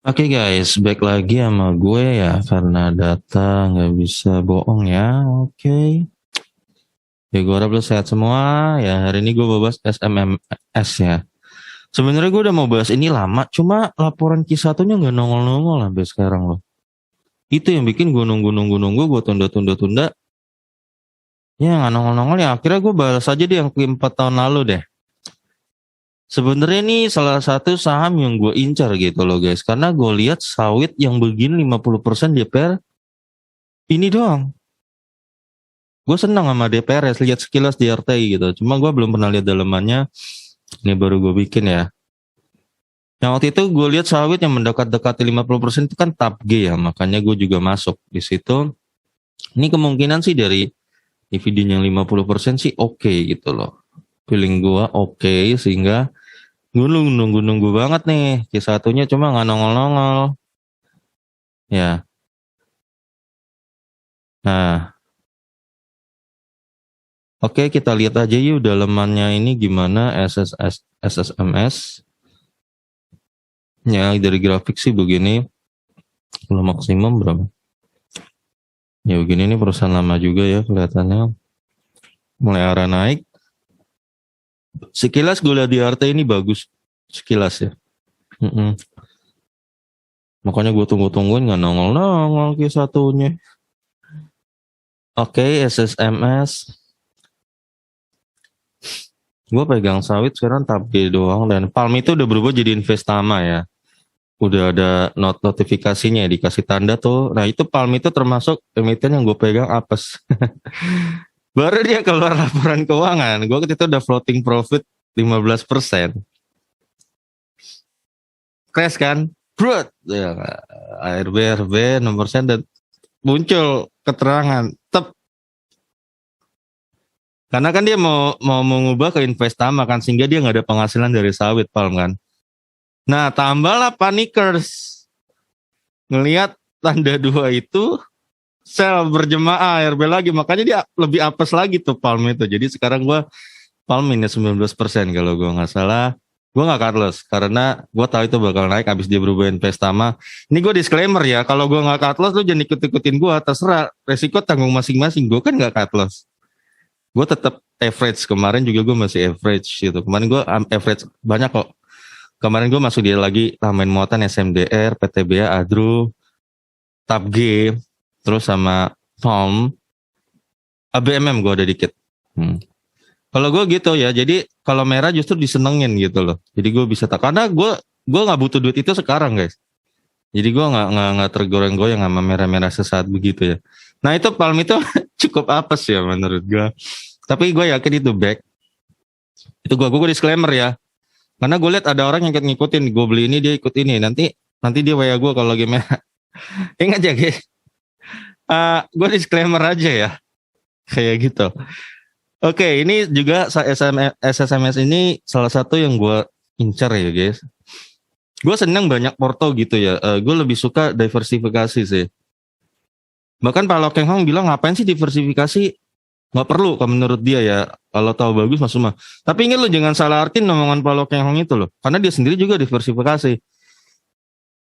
Oke guys, back lagi sama gue ya, karena data nggak bisa bohong ya. Oke, ya gue harap lo sehat semua. Ya hari ini gue mau bahas SMMS ya. Sebenarnya gue udah mau bahas ini lama, cuma laporan Q1-nya nggak nongol-nongol sampai sekarang loh. Itu yang bikin gue nunggu, gue tunda. Ya nggak nongol-nongol ya. Akhirnya gue bahas aja deh yang ke 4 tahun lalu deh. Sebenarnya ini salah satu saham yang gue incar gitu loh guys, karena gue lihat sawit yang begini 50% DPR ini doang. Gue senang sama DPRS, lihat sekilas di RTI gitu. Cuma gue belum pernah lihat dalemannya. Ini baru gue bikin ya. Yang waktu itu gue lihat sawit yang mendekat-dekati 50% itu kan TAP G ya. Makanya gue juga masuk di situ. Ini kemungkinan sih dari dividen yang 50% sih oke gitu loh. Feeling gue oke, sehingga gue nunggu banget nih. Q1-nya cuma nggak nongol-nongol. Ya. Nah, oke, kita lihat aja yuk dalemannya ini gimana SSMS. Ya dari grafik sih begini. Kalau maksimum berapa? Ya begini, nih perusahaan lama juga ya kelihatannya. Mulai arah naik. Sekilas gue lihat di RT ini bagus. Sekilas ya. Makanya gue tungguin nggak nongol Q1-nya. Oke, SSMS. Gue pegang sawit sekarang TAP G doang. Dan Palm itu udah berubah jadi Investama ya. Udah ada notifikasinya, dikasih tanda tuh. Nah itu Palm itu termasuk emiten yang gue pegang apes. Baru dia keluar laporan keuangan, gue waktu itu udah floating profit 15%. Crash kan? Brut! Ya, ARB 6% dan muncul keterangan. Karena kan dia mau mengubah ke Investama kan, sehingga dia nggak ada penghasilan dari sawit Palm kan. Nah tambahlah panikers. Ngelihat tanda 2 itu, sell berjemaah ARB lagi, makanya dia lebih apes lagi tuh Palm itu. Jadi sekarang gue Palm minus 19% kalau gue nggak salah. Gue nggak cut loss karena gue tahu itu bakal naik abis dia berubah Investama. Ini gue disclaimer ya, kalau gue nggak cut loss lu jangan ikut-ikutin gue, terserah, resiko tanggung masing-masing. Gue kan nggak cut loss, gue tetap average. Kemarin juga gue masih average gitu. Kemarin gue average banyak kok. Kemarin gue masuk dia lagi tambahin muatan SMDR, PTBA, Adru, TAP G, terus sama Palm, ABMM gue ada dikit. Kalau gue gitu ya, jadi kalau merah justru disenengin gitu loh. Jadi gue bisa karena gue nggak butuh duit itu sekarang guys. Jadi gue nggak tergoreng-goyang sama merah-merah sesaat begitu ya. Nah itu Palm itu cukup apes ya menurut gue. Tapi gue yakin itu back. Itu gue disclaimer ya. Karena gue lihat ada orang yang ngikutin, gue beli ini dia ikut ini. Nanti dia WA gue kalau lagi merah. Ingat ya guys. Gue disclaimer aja ya. Kayak gitu. Oke, ini juga SSMS ini salah satu yang gue incar ya guys. Gue senang banyak porto gitu ya. Gue lebih suka diversifikasi sih. Bahkan Pak Lokeng Hong bilang ngapain sih diversifikasi? Nggak perlu kalau menurut dia ya. Kalau tahu bagus Mas Suma. Tapi ingat lo jangan salah artiin omongan Pak Lokeng Hong itu loh. Karena dia sendiri juga diversifikasi.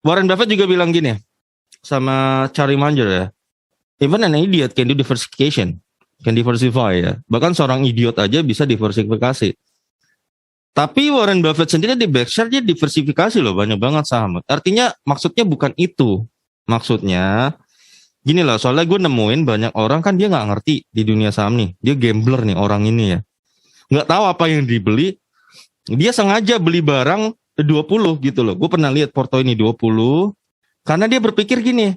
Warren Buffett juga bilang gini sama Charlie Munger ya. Even an idiot can do diversification. Can diversify ya. Bahkan seorang idiot aja bisa diversifikasi. Tapi Warren Buffett sendiri di Berkshire dia diversifikasi loh, banyak banget saham. Artinya maksudnya bukan itu. Maksudnya gini loh, soalnya gue nemuin banyak orang kan dia nggak ngerti di dunia saham nih. Dia gambler nih orang ini ya. Nggak tahu apa yang dibeli. Dia sengaja beli barang 20 gitu loh. Gue pernah lihat porto ini 20. Karena dia berpikir gini.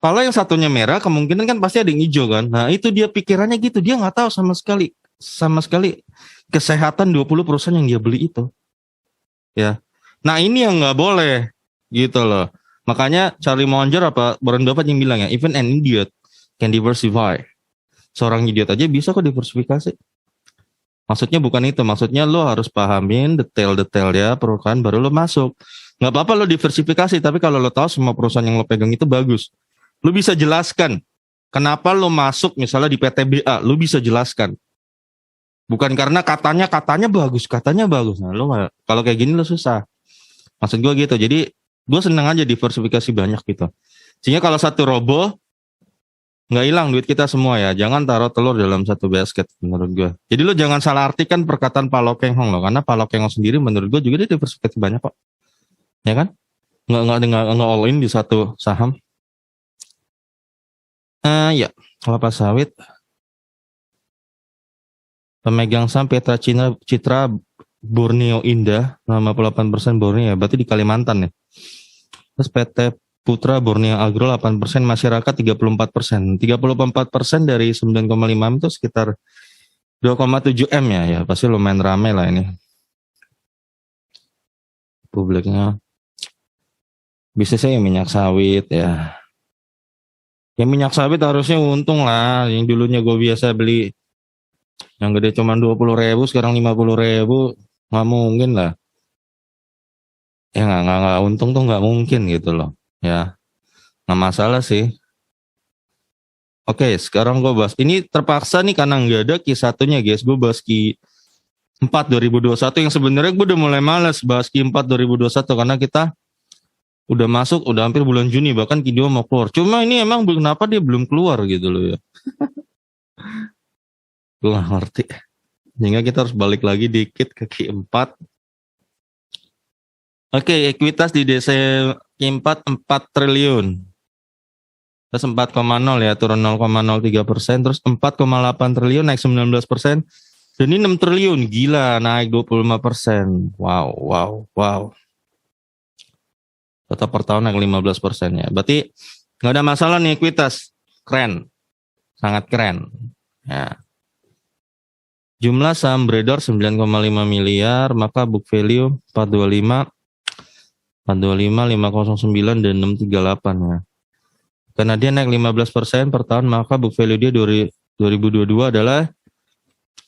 Kalau yang satunya merah, kemungkinan kan pasti ada yang hijau kan. Nah itu dia pikirannya gitu. Dia nggak tahu sama sekali kesehatan 20 perusahaan yang dia beli itu. Ya. Nah ini yang nggak boleh gitu loh. Makanya Charlie Munger apa Warren Buffett yang bilang ya, even an idiot can diversify. Seorang idiot aja bisa kok diversifikasi. Maksudnya bukan itu. Maksudnya lo harus pahamin detail-detail ya perusahaan baru lo masuk. Nggak apa-apa lo diversifikasi. Tapi kalau lo tahu semua perusahaan yang lo pegang itu bagus. Lu bisa jelaskan kenapa lu masuk misalnya di PTBA, lu bisa jelaskan. Bukan karena katanya bagus. Nah, lu kalau kayak gini lu susah. Maksud gue gitu. Jadi gue seneng aja diversifikasi banyak gitu. Sehingga kalau satu roboh, nggak hilang duit kita semua ya. Jangan taruh telur dalam satu basket menurut gue. Jadi lo jangan salah artikan perkataan Pak Lo Keng Hong lo. Karena Pak Lo Keng Hong sendiri menurut gue juga dia diversifikasi banyak kok. Ya kan? Nggak all in di satu saham. Ya, kelapa sawit. Pemegang saham Petra Citra Borneo Indah, 58% Borneo ya, berarti di Kalimantan ya. Terus PT Putra Borneo Agro 8%, masyarakat 34%. 34% dari 9,5 M itu sekitar 2,7 M ya, pasti lumayan ramai lah ini. Publiknya. Bisnisnya yang minyak sawit ya. Yang minyak sawit harusnya untung lah, yang dulunya gue biasa beli yang gede cuma 20.000, sekarang 50.000, nggak mungkin lah. Ya nggak untung tuh nggak mungkin gitu loh. Ya nggak masalah sih. Oke, sekarang gue bahas. Ini terpaksa nih karena nggak ada Q1-nya guys. Gue bahas Q4 2021 yang sebenarnya gue udah mulai malas bahas Q4 2021 karena kita udah masuk, udah hampir bulan Juni, bahkan Q2 mau keluar. Cuma ini emang kenapa dia belum keluar gitu loh ya. Gue gak ngerti. Sehingga kita harus balik lagi dikit ke Q4. Oke, ekuitas di Q4 4 triliun. Terus 4,0 ya, turun 0,03%. Terus 4,8 triliun, naik 19%. Dan ini 6 triliun, gila, naik 25%. Wow. Tetap per tahun naik 15% ya. Berarti nggak ada masalah nih ekuitas. Keren. Sangat keren. Ya. Jumlah saham beredar 9,5 miliar, maka book value 425, 509 dan 638 ya. Karena dia naik 15% per tahun, maka book value dia 2022 adalah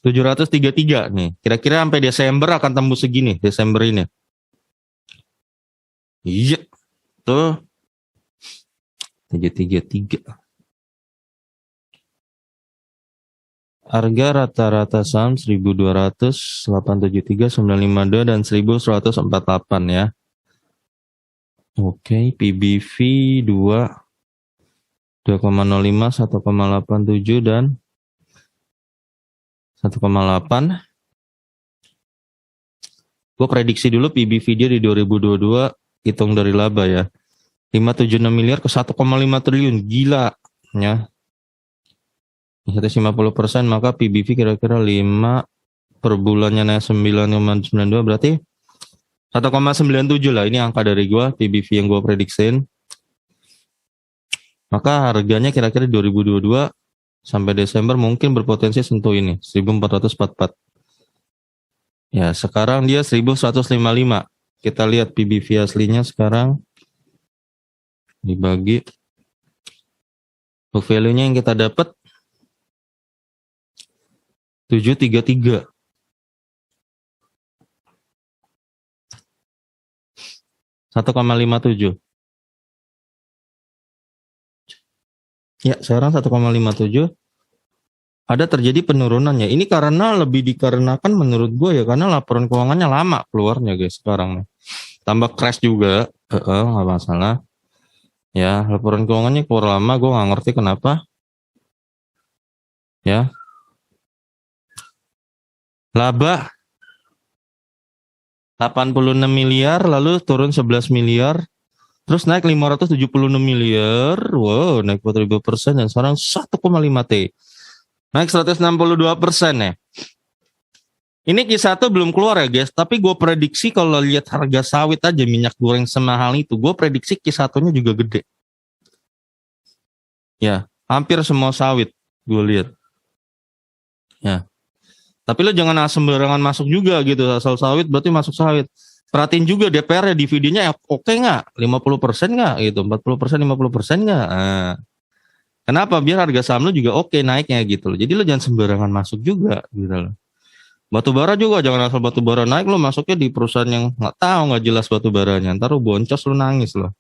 733 nih. Kira-kira sampai Desember akan tembus segini, Desember ini. Iya, tuh 733. Harga rata-rata saham 1200, 873, 952 dan 1148 ya. Oke, PBV 2, 2,05, 1,87 dan 1,8. Gue prediksi dulu PBV dia di 2022 hitung dari laba ya. 576 miliar ke 1,5 triliun, gila ya. 150%, maka PBV kira-kira 5 per bulannya naik 9,92 berarti 1,97 lah, ini angka dari gue, PBV yang gue prediksiin. Maka harganya kira-kira 2022 sampai Desember mungkin berpotensi sentuh ini, 1444. Ya, sekarang dia 1155. Kita lihat PBV aslinya sekarang dibagi book value-nya yang kita dapat 733. 1,57. Ya, sekarang 1,57. Ada terjadi penurunannya. Ini karena lebih dikarenakan menurut gue ya, karena laporan keuangannya lama keluarnya guys sekarang. Tambah crash juga, nggak masalah. Ya, laporan keuangannya keluar lama, gue nggak ngerti kenapa. Ya. Laba 86 miliar, lalu turun 11 miliar, terus naik 576 miliar, wow, naik 4000% dan sekarang 1,5 T. Naik 162% ya. Ini Q1 belum keluar ya guys, tapi gue prediksi kalau lihat harga sawit aja minyak goreng semahal itu, gue prediksi Q1-nya juga gede. Ya, hampir semua sawit gue lihat. Ya. Tapi lo jangan sembarangan masuk juga gitu, asal sawit berarti masuk sawit. Perhatiin juga DPR ya, dividennya oke nggak? 50% nggak gitu, 40%, 50% nggak? Nah, kenapa? Biar harga saham lo juga oke naiknya gitu loh. Jadi lo jangan sembarangan masuk juga gitu loh. Batubara juga jangan asal batubara naik lo masuknya di perusahaan yang nggak tahu, nggak jelas batubaranya. Ntar lo boncos, lo nangis lo.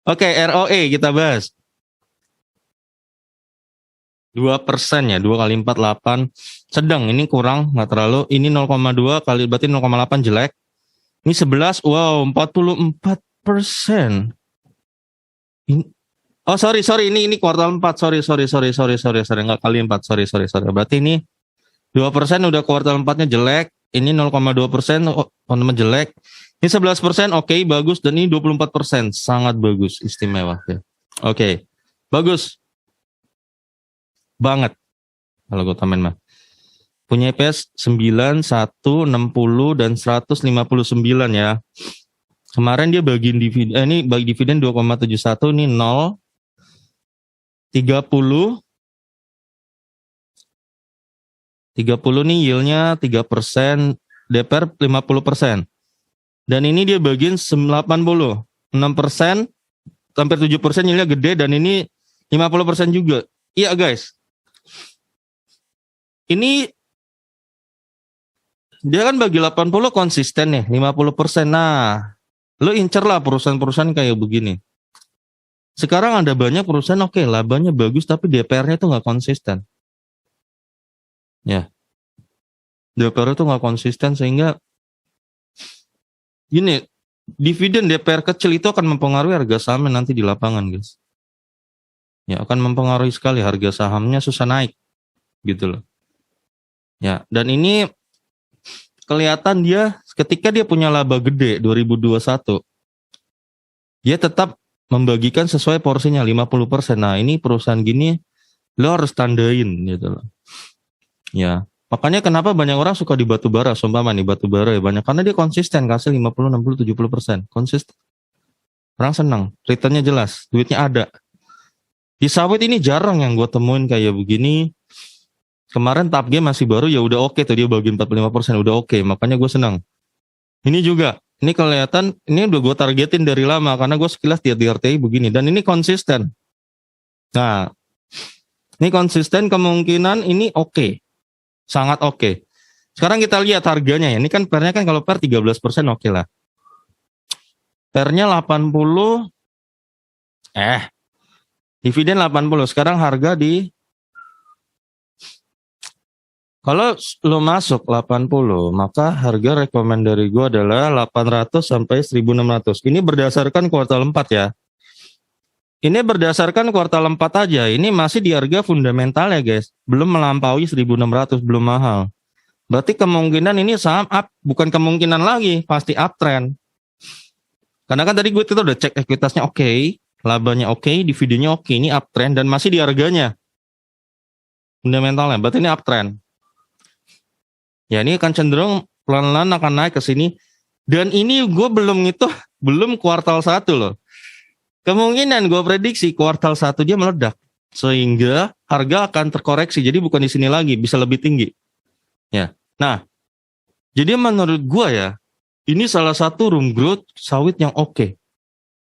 Oke, ROE kita bahas. 2% ya, 2 kali 4, 8. Sedang, ini kurang, nggak terlalu. Ini 0,2 kali, berarti 0,8 jelek. Ini 11, wow 44%. Oh sorry, ini kuartal 4, sorry, nggak kali 4, sorry. Berarti ini 2% udah kuartal 4-nya jelek, ini 0,2% teman jelek, ini 11% oke, bagus, dan ini 24% sangat bagus, istimewa. Oke, bagus banget kalau gue tamen mah. Punya EPS 9, 1, 60, dan 159 ya. Kemarin dia bagiin dividen, ini bagi dividen 2,71, ini 0, 30 nih yieldnya 3%, DPR 50%. Dan ini dia bagiin 80, 6%, hampir 7% yieldnya gede, dan ini 50% juga. Iya guys, ini dia kan bagi 80 konsisten nih, 50%. Nah, lo incer lah perusahaan-perusahaan kayak begini. Sekarang ada banyak perusahaan oke, labanya bagus tapi DPR-nya itu nggak konsisten. Ya, DPR itu nggak konsisten sehingga gini, dividen DPR kecil itu akan mempengaruhi harga sahamnya nanti di lapangan, guys. Ya, akan mempengaruhi sekali, harga sahamnya susah naik, gitu loh. Ya, dan ini kelihatan dia ketika dia punya laba gede 2021, dia tetap membagikan sesuai porsinya 50%. Nah, ini perusahaan gini lo harus tandain gitu loh. Ya, makanya kenapa banyak orang suka di batubara, sumpama nih batubara ya banyak karena dia konsisten kasih 50, 60, 70%. Konsisten. Orang senang, returnnya jelas, duitnya ada. Di sawit ini jarang yang gue temuin kayak begini. Kemarin TAPG masih baru ya udah oke tuh dia bagi 45% udah oke, makanya gue senang. Ini juga, ini kelihatan ini udah gue targetin dari lama karena gue sekilas lihat di RTI begini dan ini konsisten. Nah, ini konsisten kemungkinan ini oke. Sangat oke. Sekarang kita lihat harganya ya. Ini kan pernya kan kalau per 13% oke lah. Pernya 80 dividen 80. Sekarang harga di kalau lo masuk 80, maka harga rekomend dari gue adalah 800 sampai 1600. Ini berdasarkan kuartal 4 ya. Ini berdasarkan kuartal 4 aja. Ini masih di harga fundamental ya guys. Belum melampaui 1600, belum mahal. Berarti kemungkinan ini saham up, bukan kemungkinan lagi, pasti uptrend. Karena kan tadi gue itu udah cek ekuitasnya oke, labanya oke, dividennya oke, ini uptrend dan masih di harganya. Fundamentalnya, berarti ini uptrend. Ya ini akan cenderung pelan-pelan akan naik ke sini. Dan ini gue belum kuartal 1 loh. Kemungkinan gue prediksi kuartal 1 dia meledak. Sehingga harga akan terkoreksi. Jadi bukan di sini lagi, bisa lebih tinggi. Ya. Nah, jadi menurut gue ya, ini salah satu room growth sawit yang oke.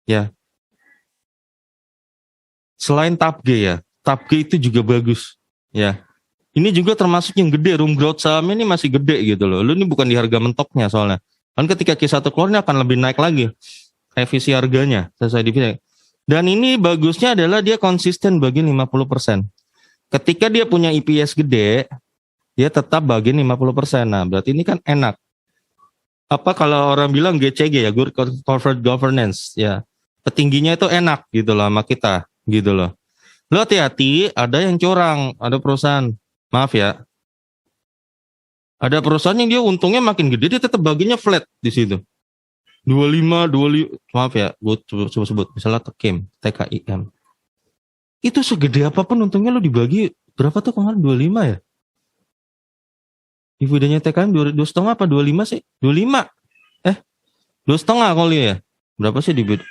Ya. Selain TAPG ya, TAPG itu juga bagus. Ya. Ini juga termasuk yang gede, room growth sahamnya ini masih gede gitu loh. Lu ini bukan di harga mentoknya soalnya. Kan ketika Q1 keluar ini akan lebih naik lagi. Revisi harganya sesuai dividen. Dan ini bagusnya adalah dia konsisten bagi 50%. Ketika dia punya EPS gede, dia tetap bagi 50%. Nah, berarti ini kan enak. Apa kalau orang bilang GCG ya, Good Corporate Governance ya. Petingginya itu enak gitu loh sama kita gitu loh. Lo hati-hati, ada yang curang, ada perusahaan. Maaf ya. Ada perusahaan yang dia untungnya makin gede, dia tetap baginya flat di situ. 25, maaf ya, gue coba sebut. Misalnya TKIM. Itu segede apapun untungnya lo dibagi, berapa tuh kemarin 25 ya? Dividennya TKIM 2,5 apa 25 sih? 25. 2,5 kali ya? Berapa sih dividen?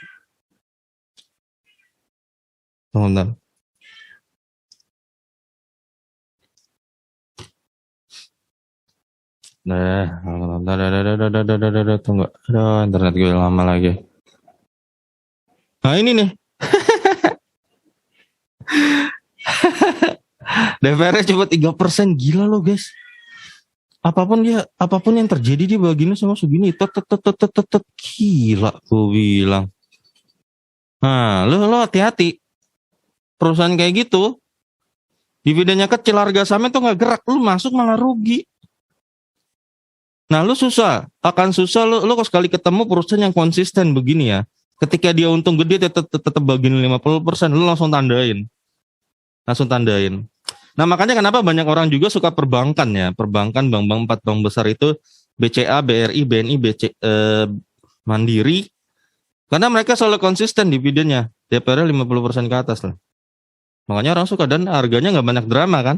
Tunggu. Tunggu. Aduh, internet gue lama lagi. Nah ini nih. DPR-nya cuma 3%, gila lo guys. Apapun yang terjadi dia baginya sama segini. Gila gue bilang. Nah, lo hati-hati. Perusahaan kayak gitu, dividennya kecil, harga sahamnya tuh nggak gerak, lu masuk malah rugi. Nah, lu akan susah lu kok sekali ketemu perusahaan yang konsisten begini ya. Ketika dia untung gede tetap bagiin 50%, lu langsung tandain. Nah, makanya kenapa banyak orang juga suka perbankan ya. Perbankan bank-bank 4 bank besar itu BCA, BRI, BNI, Mandiri. Karena mereka selalu konsisten dividennya. DPR 50% ke atas lah. Makanya orang suka dan harganya nggak banyak drama kan.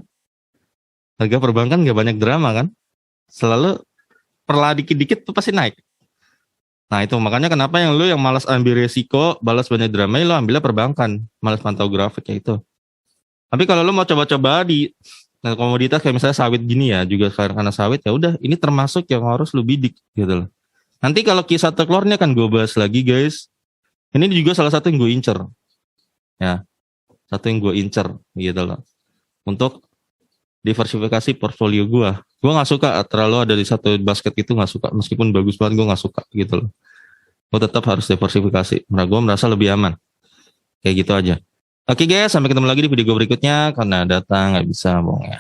Harga perbankan nggak banyak drama kan. Selalu perlah dikit-dikit tuh pasti naik. Nah itu makanya kenapa yang malas ambil resiko, balas banyak drama, lo ambilnya perbankan, malas pantau grafik ya itu. Tapi kalau lo mau coba-coba di komoditas kayak misalnya sawit gini ya, juga karena sawit ya udah, ini termasuk yang harus lo bidik gitu loh. Nanti kalau kisah telurnya kan gue bahas lagi guys. Ini juga salah satu yang gue incer, ya, satu yang gue incer gitu loh, untuk diversifikasi portfolio gue. Gue nggak suka terlalu ada di satu basket itu, nggak suka, meskipun bagus banget gue nggak suka gitu loh. Gue tetap harus diversifikasi. Nah, gue merasa lebih aman. Kayak gitu aja. Oke guys, sampai ketemu lagi di video gue berikutnya. Karena data nggak bisa bohong ya.